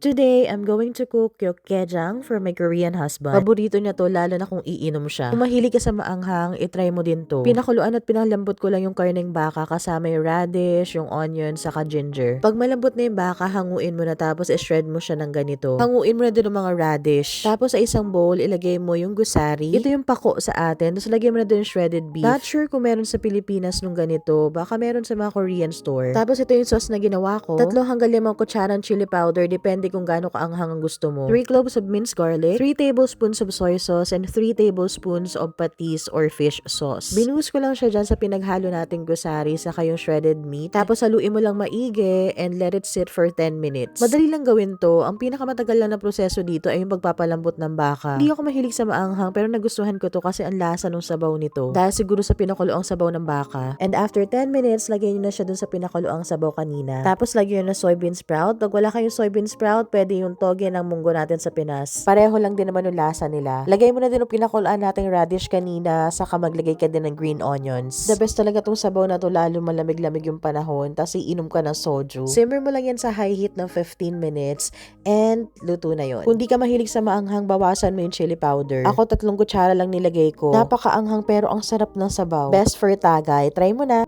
Today, I'm going to cook gyokkejang for my Korean husband. Paborito niya to, lalo na kung iinom siya. Kung mahilig ka sa maanghang, itry mo din to. Pinakuluan at pinalambot ko lang yung karneng baka kasama yung radish, yung onion, saka ginger. Pag malambot na yung baka, hanguin mo na tapos i-shred mo siya ng ganito. Hanguin mo na din yung mga radish. Tapos sa isang bowl, ilagay mo yung gusari. Ito yung pako sa atin. Tapos lagay mo na din yung shredded beef. Not sure kung meron sa Pilipinas nung ganito. Baka meron sa mga Korean store. Tapos ito yung sauce na ginawa ko. 3 hanggang 5 kutsarang chili powder, depende kung gaano kaanghang ang gusto mo. 3 cloves of minced garlic, 3 tablespoons of soy sauce, and 3 tablespoons of patis or fish sauce. Binuhos ko lang siya dyan sa pinaghalo nating gusari saka yung shredded meat. Tapos haluin mo lang maigi and let it sit for 10 minutes. Madali lang gawin to. Ang pinakamatagal lang na proseso dito ay yung pagpapalambot ng baka. Hindi ako mahilig sa maanghang pero nagustuhan ko to kasi ang lasa ng sabaw nito. Dahil siguro sa pinakuluang sabaw ng baka. And after 10 minutes, lagyan nyo na siya dun sa pinakuluang sabaw kanina. Tapos lagyan nyo na soybean sprout. Pag wala kayong soybean sprout, pwede yung toge ng munggo natin sa Pinas. Pareho lang din naman yung lasa nila. Lagay mo na din yung pinakuluan nating radish kanina, saka maglagay ka din ng green onions. The best talaga tong sabaw na to, lalo malamig-lamig yung panahon, tapos iinom ka ng soju. Simmer mo lang yan sa high heat ng 15 minutes and luto na yon. Kung di ka mahilig sa maanghang, bawasan mo yung chili powder. Ako 3 kutsara lang nilagay ko. Napakaanghang pero ang sarap ng sabaw. Best for Tagay. Try mo na!